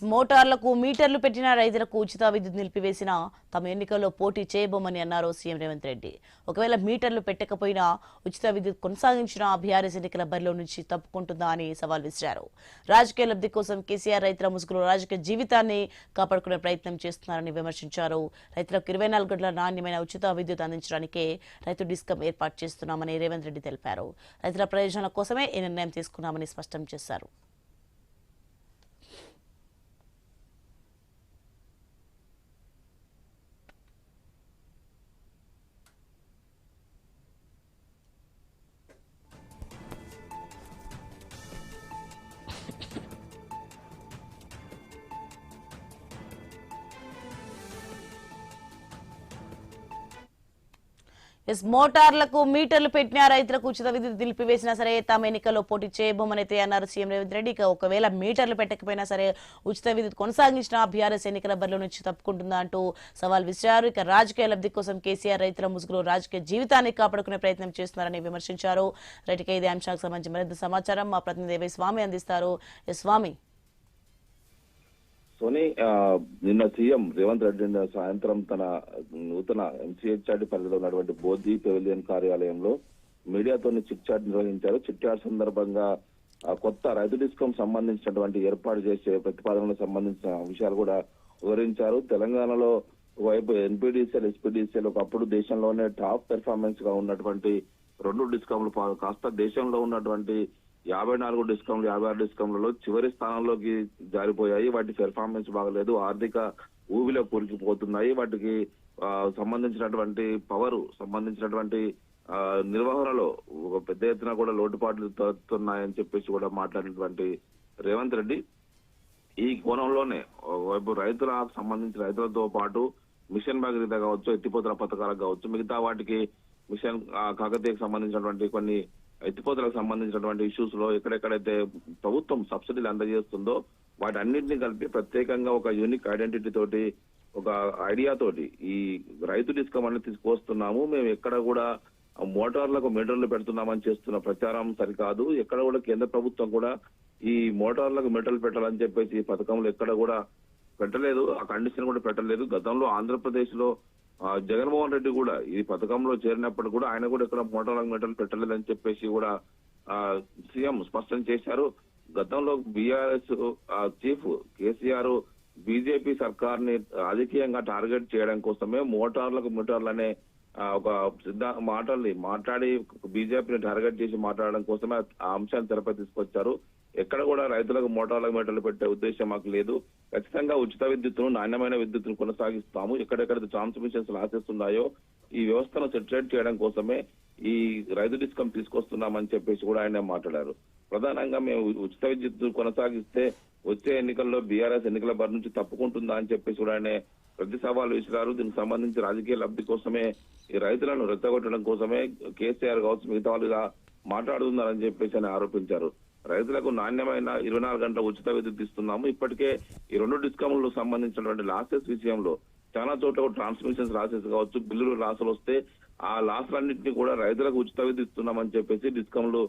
మోటార్లకు మీటర్లు పెట్టిన రైతులకు ఉచిత విద్యుత్ నిలిపివేసిన తమ ఎన్నికల్లో పోటీ చేయబోమని అన్నారు సీఎం రేవంత్ రెడ్డి. ఒకవేళ మీటర్లు పెట్టకపోయినా ఉచిత విద్యుత్ కొనసాగించిన బీఆర్ఎస్ ఎన్నికల బరిలో నుంచి తప్పుకుంటుందా అని సవాల్ విసిరారు. రాజకీయ లబ్ధి కోసం కేసీఆర్ రైతుల ముసుగులో రాజకీయ జీవితాన్ని కాపాడుకునే ప్రయత్నం చేస్తున్నారని విమర్శించారు. రైతులకు 24 గంటల నాణ్యమైన ఉచిత విద్యుత్ అందించడానికే రైతు డిస్కం ఏర్పాటు చేస్తున్నామని రేవంత్ రెడ్డి తెలిపారు. రైతుల ప్రయోజనాల కోసమే ఈ నిర్ణయం తీసుకున్నామని స్పష్టం చేశారు. మోటార్లకు మీటర్లు పెట్టిన రైతులకు ఉచిత విద్యుత్ నిలిపివేసినా సరే తాము ఎన్నికల్లో పోటీ చేయబోమనైతే అన్నారు సీఎం రేవంత్ రెడ్డి. ఒకవేళ మీటర్లు పెట్టకపోయినా సరే ఉచిత విద్యుత్ కొనసాగించిన బీఆర్ఎస్ ఎన్నికల బరిలో నుంచి తప్పుకుంటుందా అంటూ సవాల్ విసిరారు. ఇక రాజకీయ లబ్ధి కోసం కేసీఆర్ రైతుల ముసుగులో రాజకీయ జీవితాన్ని కాపాడుకునే ప్రయత్నం చేస్తున్నారని విమర్శించారు. రైతుకి ఇదే అంశానికి సంబంధించి మరింత సమాచారం మా ప్రతినిధి స్వామి అందిస్తారు. స్వామి, సోని, నిన్న సీఎం రేవంత్ రెడ్డి సాయంత్రం తన నూతన ఎంసీహెచ్ఆర్డీ పరిధిలో ఉన్నటువంటి బోధి పెవిలియన్ కార్యాలయంలో మీడియాతో చిట్ చాట్ నిర్వహించారు. చిట్ చాట్ సందర్భంగా కొత్త రైతు డిస్కం సంబంధించినటువంటి ఏర్పాటు చేసే ప్రతిపాదనలకు సంబంధించిన విషయాలు కూడా వివరించారు. తెలంగాణలో వైపు ఎన్పీడీసీఎల్, ఎస్పీడీసీఎల్ ఒకప్పుడు దేశంలోనే టాప్ పెర్ఫార్మెన్స్ గా ఉన్నటువంటి 2 డిస్కంలు కాస్త దేశంలో ఉన్నటువంటి 54 డిస్కంలు, 56 డిస్కంలలో చివరి స్థానంలోకి జారిపోయాయి. వాటి పెర్ఫార్మెన్స్ బాగలేదు, ఆర్థిక ఊబిలో కూలికిపోతున్నాయి. వాటికి సంబంధించినటువంటి పవర్ సంబంధించినటువంటి నిర్వహణలో ఒక పెద్ద ఎత్తున కూడా లోటుపాట్లు తోస్తున్నాయని చెప్పేసి కూడా మాట్లాడినటువంటి రేవంత్ రెడ్డి ఈ కోణంలోనే వైపు రైతులకు సంబంధించిన రైతులతో పాటు మిషన్ భగీరథ కావచ్చు, ఎత్తిపోతల పథకాలకు కావచ్చు, మిగతా వాటికి మిషన్ కాకతీయకు సంబంధించినటువంటి కొన్ని ఎత్తిపోతలకు సంబంధించినటువంటి ఇష్యూస్ లో ఎక్కడెక్కడైతే ప్రభుత్వం సబ్సిడీలు అందజేస్తుందో వాటి అన్నింటినీ కలిపి ప్రత్యేకంగా ఒక యూనిక్ ఐడెంటిటీ తోటి, ఒక ఐడియా తోటి ఈ రైతు డిస్కం అనేది తీసుకొస్తున్నాము. మేము ఎక్కడ కూడా మోటార్లకు మీటర్లు పెడుతున్నామని చేస్తున్న ప్రచారం సరికాదు. ఎక్కడ కూడా కేంద్ర ప్రభుత్వం కూడా ఈ మోటార్లకు మీటర్లు పెట్టాలని చెప్పేసి ఈ పథకంలో ఎక్కడ కూడా పెట్టలేదు, ఆ కండిషన్ కూడా పెట్టలేదు. గతంలో ఆంధ్రప్రదేశ్ లో జగన్మోహన్ రెడ్డి కూడా ఈ పథకంలో చేరినప్పుడు కూడా ఆయన కూడా ఇక్కడ మోటార్లకు మీటర్లు పెట్టలేదని చెప్పేసి కూడా సీఎం స్పష్టం చేశారు. గతంలో బీఆర్ఎస్ చీఫ్ కేసీఆర్ బీజేపీ సర్కార్ ని రాజకీయంగా టార్గెట్ చేయడం కోసమే మోటార్లకు మీటర్లు అనే ఒక మాట్లాడి బీజేపీని టార్గెట్ చేసి మాట్లాడడం కోసమే ఆ అంశాన్ని తెరపై తీసుకొచ్చారు. ఎక్కడ కూడా రైతులకు మోటార్లకు మీటర్లు పెట్టే ఉద్దేశం మాకు లేదు. ఖచ్చితంగా ఉచిత విద్యుత్తును, నాణ్యమైన విద్యుత్తును కొనసాగిస్తాము. ఎక్కడెక్కడ ట్రాన్స్మిషన్స్ లాసెస్ ఉన్నాయో ఈ వ్యవస్థను సెటిల్ చేయడం కోసమే ఈ రైతు డిస్కం తీసుకొస్తున్నామని చెప్పేసి కూడా ఆయన మాట్లాడారు. ప్రధానంగా మేము ఉచిత విద్యుత్ కొనసాగిస్తే వచ్చే ఎన్నికల్లో బీఆర్ఎస్ ఎన్నికల బారి నుంచి తప్పుకుంటుందా అని చెప్పేసి కూడా ఆయన ప్రతి సవాలు విసిరారు. దీనికి సంబంధించి రాజకీయ లబ్ధి కోసమే ఈ రైతులను రెచ్చగొట్టడం కోసమే కేసీఆర్ కావచ్చు మిగతా వాళ్ళుగా మాట్లాడుతున్నారని చెప్పేసి ఆయన ఆరోపించారు. రైతులకు నాణ్యమైన 24 గంటల ఉచిత విద్యుత్ ఇస్తున్నాము. ఇప్పటికే ఈ 2 డిస్కమ్లకు సంబంధించినటువంటి లాసెస్ విషయంలో చాలా చోట్ల ట్రాన్స్మిషన్స్ లాసెస్ కావచ్చు, బిల్లులు లాసులు వస్తే ఆ లాసులన్నింటినీ కూడా రైతులకు ఉచిత విద్యుత్ ఇస్తున్నామని చెప్పేసి డిస్కమ్లు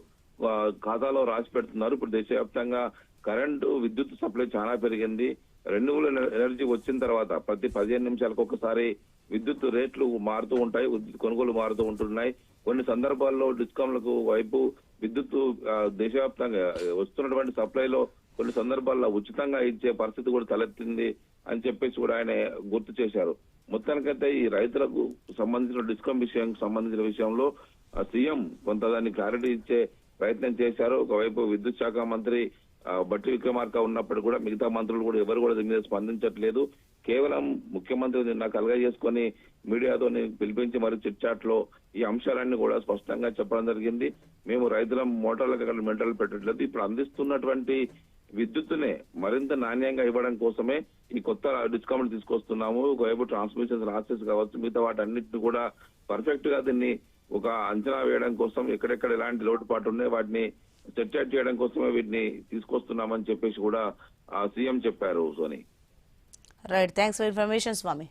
ఖాతాలో రాసి పెడుతున్నారు. ఇప్పుడు దేశవ్యాప్తంగా కరెంటు విద్యుత్ సప్లై చాలా పెరిగింది. రెన్యూవబుల్ ఎనర్జీ వచ్చిన తర్వాత ప్రతి 15 నిమిషాలకు ఒకసారి విద్యుత్ రేట్లు మారుతూ ఉంటాయి, విద్యుత్ కొనుగోలు మారుతూ ఉంటున్నాయి. కొన్ని సందర్భాల్లో డిస్కమ్లకు వైపు విద్యుత్ దేశవ్యాప్తంగా వస్తున్నటువంటి సప్లైలో కొన్ని సందర్భాల్లో ఉచితంగా ఇచ్చే పరిస్థితి కూడా తలెత్తింది అని చెప్పేసి కూడా ఆయన గుర్తు చేశారు. మొత్తానికైతే ఈ రైతులకు సంబంధించిన డిస్కమ్ సంబంధించిన విషయంలో సీఎం కొంత దాన్ని క్లారిటీ ఇచ్చే ప్రయత్నం చేశారు. ఒకవైపు విద్యుత్ శాఖ మంత్రి బట్టి విక్రమార్క ఉన్నప్పుడు కూడా మిగతా మంత్రులు కూడా ఎవరు కూడా దీని మీద స్పందించట్లేదు. కేవలం ముఖ్యమంత్రి నిన్న కలగజేసుకొని మీడియాతో పిలిపించి మరి చిట్ చాట్ లో ఈ అంశాలన్నీ కూడా స్పష్టంగా చెప్పడం జరిగింది. మేము రైతుల మోటార్లకు మీటర్లు పెట్టట్లేదు, ఇప్పుడు అందిస్తున్నటువంటి విద్యుత్తునే మరింత నాణ్యంగా ఇవ్వడం కోసమే ఈ కొత్త డిస్కౌంట్ తీసుకొస్తున్నాము. ఒకవైపు ట్రాన్స్మిషన్ లాసెస్ కావచ్చు, మిగతా వాటి అన్నింటినీ కూడా పర్ఫెక్ట్ గా దీన్ని ఒక అంచనా వేయడం కోసం ఎక్కడెక్కడ ఎలాంటి లోటుపాటు ఉన్నాయి వాటిని సెట్ చేయడం కోసమే వీటిని తీసుకొస్తున్నామని చెప్పేసి కూడా సీఎం చెప్పారు. సోని, right, thanks for information Swamy.